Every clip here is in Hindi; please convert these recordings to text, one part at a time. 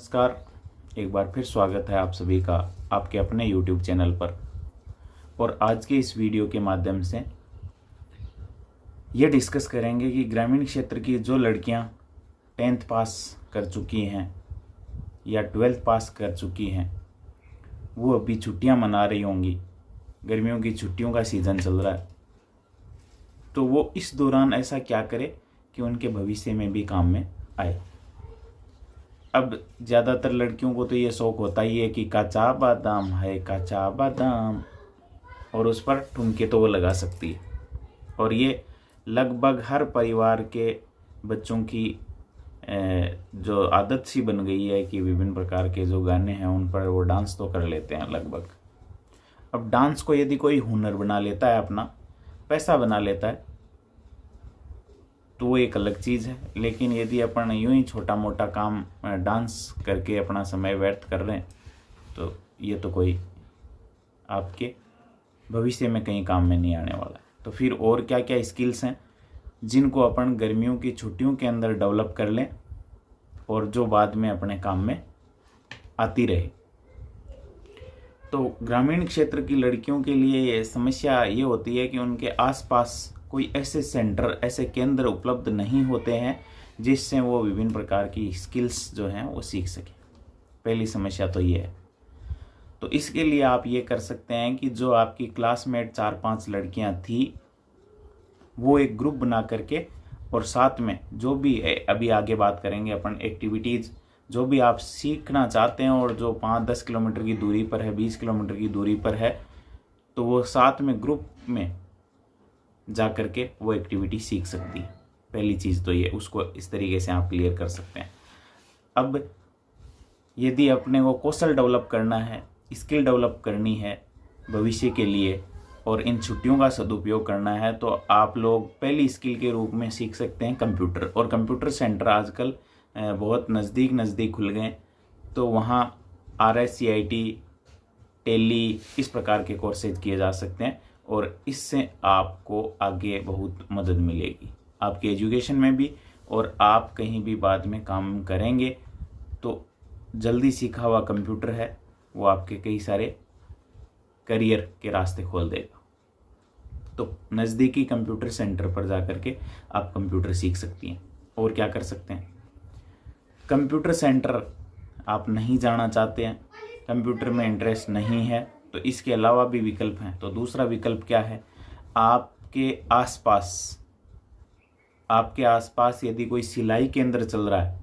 नमस्कार। एक बार फिर स्वागत है आप सभी का आपके अपने YouTube चैनल पर। और आज के इस वीडियो के माध्यम से ये डिस्कस करेंगे कि ग्रामीण क्षेत्र की जो लड़कियां 10th पास कर चुकी हैं या 12th पास कर चुकी हैं, वो अभी छुट्टियां मना रही होंगी। गर्मियों की छुट्टियों का सीज़न चल रहा है, तो वो इस दौरान ऐसा क्या करे कि उनके भविष्य में भी काम में आए। अब ज़्यादातर लड़कियों को तो ये शौक़ होता ही है कि कच्चा बादाम है कच्चा बादाम, और उस पर ठुमके तो वो लगा सकती है। और ये लगभग हर परिवार के बच्चों की जो आदत सी बन गई है कि विभिन्न प्रकार के जो गाने हैं उन पर वो डांस तो कर लेते हैं लगभग। अब डांस को यदि कोई हुनर बना लेता है, अपना पैसा बना लेता है, तो वो एक अलग चीज़ है। लेकिन यदि अपन यूं ही छोटा मोटा काम डांस करके अपना समय व्यर्थ कर रहे हैं, तो ये तो कोई आपके भविष्य में कहीं काम में नहीं आने वाला है। तो फिर और क्या क्या स्किल्स हैं जिनको अपन गर्मियों की छुट्टियों के अंदर डेवलप कर लें और जो बाद में अपने काम में आती रहे। तो ग्रामीण क्षेत्र की लड़कियों के लिए समस्या ये होती है कि उनके आसपास कोई ऐसे सेंटर, ऐसे केंद्र उपलब्ध नहीं होते हैं जिससे वो विभिन्न प्रकार की स्किल्स जो हैं वो सीख सकें। पहली समस्या तो ये है। तो इसके लिए आप ये कर सकते हैं कि जो आपकी क्लासमेट 4-5 लड़कियां थी, वो एक ग्रुप बना करके और साथ में जो भी अभी आगे बात करेंगे अपन एक्टिविटीज़, जो भी आप सीखना चाहते हैं और जो 5-10 किलोमीटर की दूरी पर है, 20 किलोमीटर की दूरी पर है, तो वो साथ में ग्रुप में जा कर के वो एक्टिविटी सीख सकती है। पहली चीज़ तो ये, उसको इस तरीके से आप क्लियर कर सकते हैं। अब यदि अपने को कौशल डेवलप करना है, स्किल डेवलप करनी है भविष्य के लिए और इन छुट्टियों का सदुपयोग करना है, तो आप लोग पहली स्किल के रूप में सीख सकते हैं कंप्यूटर। और कंप्यूटर सेंटर आजकल बहुत नज़दीक खुल गए, तो वहाँ RSCIT, टेली, इस प्रकार के कोर्सेज किए जा सकते हैं और इससे आपको आगे बहुत मदद मिलेगी आपके एजुकेशन में भी। और आप कहीं भी बाद में काम करेंगे तो जल्दी सीखा हुआ कंप्यूटर है, वो आपके कई सारे करियर के रास्ते खोल देगा। तो नज़दीकी कंप्यूटर सेंटर पर जा कर के आप कंप्यूटर सीख सकती हैं। और क्या कर सकते हैं, कंप्यूटर सेंटर आप नहीं जाना चाहते हैं, कंप्यूटर में इंटरेस्ट नहीं है, तो इसके अलावा भी विकल्प हैं। तो दूसरा विकल्प क्या है, आपके आसपास यदि कोई सिलाई केंद्र चल रहा है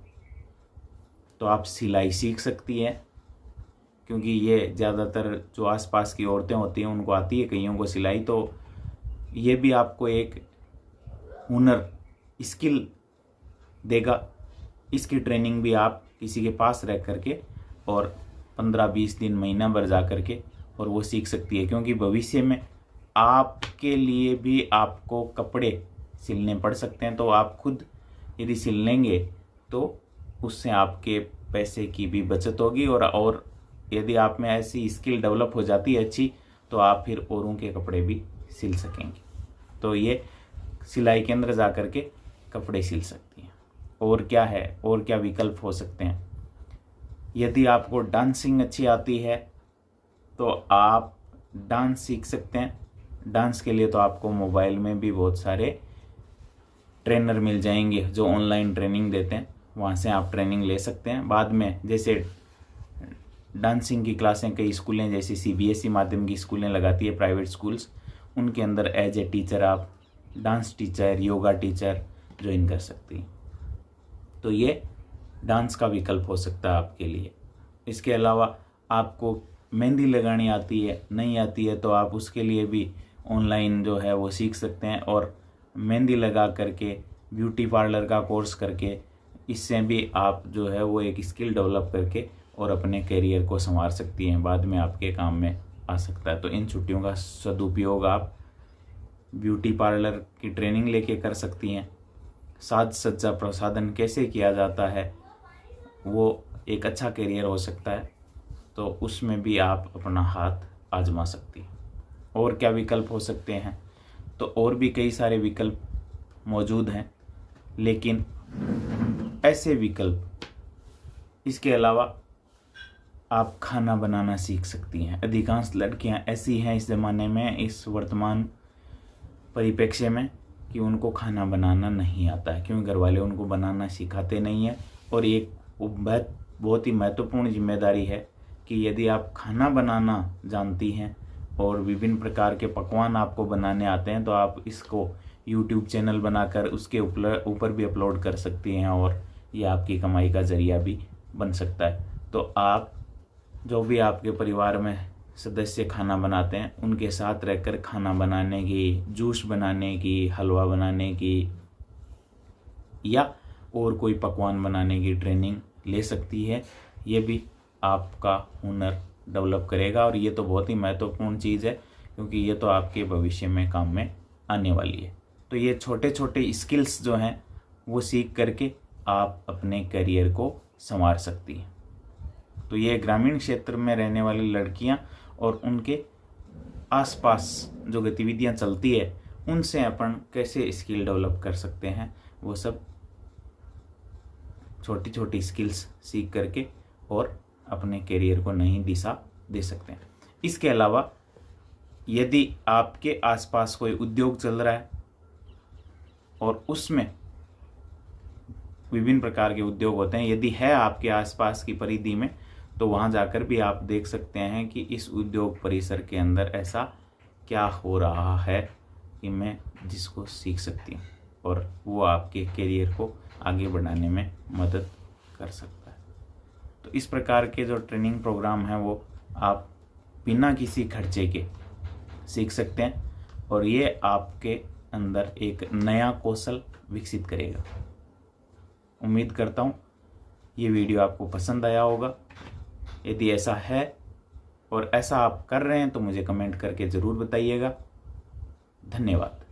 तो आप सिलाई सीख सकती हैं, क्योंकि ये ज़्यादातर जो आसपास की औरतें होती हैं उनको आती है, कईयों को सिलाई। तो ये भी आपको एक हुनर, स्किल देगा। इसकी ट्रेनिंग भी आप किसी के पास रह करके और 15-20 दिन, महीना भर जा करके और वो सीख सकती है। क्योंकि भविष्य में आपके लिए भी आपको कपड़े सिलने पड़ सकते हैं, तो आप खुद यदि सिल लेंगे तो उससे आपके पैसे की भी बचत होगी। और यदि आप में ऐसी स्किल डेवलप हो जाती है अच्छी, तो आप फिर औरों के कपड़े भी सिल सकेंगे। तो ये सिलाई केंद्र जा कर के कपड़े सिल सकती हैं। और क्या है, और क्या विकल्प हो सकते हैं, यदि आपको डांसिंग अच्छी आती है तो आप डांस सीख सकते हैं। डांस के लिए तो आपको मोबाइल में भी बहुत सारे ट्रेनर मिल जाएंगे जो ऑनलाइन ट्रेनिंग देते हैं, वहाँ से आप ट्रेनिंग ले सकते हैं। बाद में जैसे डांसिंग की क्लासें कई स्कूलें, जैसे CBSE माध्यम की स्कूलें लगाती है, प्राइवेट स्कूल्स, उनके अंदर एज ए टीचर आप dance teacher, yoga teacher join कर सकती हैं। तो ये डांस का विकल्प हो सकता है आपके लिए। इसके अलावा आपको मेहंदी लगानी आती है, नहीं आती है, तो आप उसके लिए भी ऑनलाइन जो है वो सीख सकते हैं और मेहंदी लगा करके, ब्यूटी पार्लर का कोर्स करके, इससे भी आप जो है वो एक स्किल डेवलप करके और अपने करियर को संवार सकती हैं, बाद में आपके काम में आ सकता है। तो इन छुट्टियों का सदुपयोग आप ब्यूटी पार्लर की ट्रेनिंग लेके कर सकती हैं। साज सज्जा प्रसाधन कैसे किया जाता है, वो एक अच्छा करियर हो सकता है, तो उसमें भी आप अपना हाथ आजमा सकती हैं। और क्या विकल्प हो सकते हैं, तो और भी कई सारे विकल्प मौजूद हैं, लेकिन ऐसे विकल्प इसके अलावा आप खाना बनाना सीख सकती हैं। अधिकांश लड़कियां ऐसी हैं इस ज़माने में, इस वर्तमान परिप्रेक्ष्य में, कि उनको खाना बनाना नहीं आता है, क्योंकि घर वाले उनको बनाना सिखाते नहीं हैं। और एक बहुत ही महत्वपूर्ण जिम्मेदारी है कि यदि आप खाना बनाना जानती हैं और विभिन्न प्रकार के पकवान आपको बनाने आते हैं तो आप इसको YouTube चैनल बनाकर उसके ऊपर भी अपलोड कर सकती हैं और ये आपकी कमाई का ज़रिया भी बन सकता है। तो आप जो भी आपके परिवार में सदस्य खाना बनाते हैं उनके साथ रहकर खाना बनाने की, जूस बनाने की, हलवा बनाने की या और कोई पकवान बनाने की ट्रेनिंग ले सकती है। ये भी आपका हुनर डेवलप करेगा और ये तो बहुत ही महत्वपूर्ण चीज़ है, क्योंकि ये तो आपके भविष्य में काम में आने वाली है। तो ये छोटे छोटे स्किल्स जो हैं वो सीख करके आप अपने करियर को संवार सकती हैं। तो ये ग्रामीण क्षेत्र में रहने वाली लड़कियां और उनके आसपास जो गतिविधियां चलती है उनसे अपन कैसे स्किल डेवलप कर सकते हैं, वो सब छोटी छोटी स्किल्स सीख करके और अपने करियर को नई दिशा दे सकते हैं। इसके अलावा यदि आपके आसपास कोई उद्योग चल रहा है और उसमें विभिन्न प्रकार के उद्योग होते हैं, यदि है आपके आसपास की परिधि में, तो वहाँ जाकर भी आप देख सकते हैं कि इस उद्योग परिसर के अंदर ऐसा क्या हो रहा है कि मैं जिसको सीख सकती हूँ, और वो आपके करियर को आगे बढ़ाने में मदद कर सकता है। तो इस प्रकार के जो ट्रेनिंग प्रोग्राम हैं वो आप बिना किसी खर्चे के सीख सकते हैं और ये आपके अंदर एक नया कौशल विकसित करेगा। उम्मीद करता हूँ ये वीडियो आपको पसंद आया होगा। यदि ऐसा है और ऐसा आप कर रहे हैं तो मुझे कमेंट करके ज़रूर बताइएगा। धन्यवाद।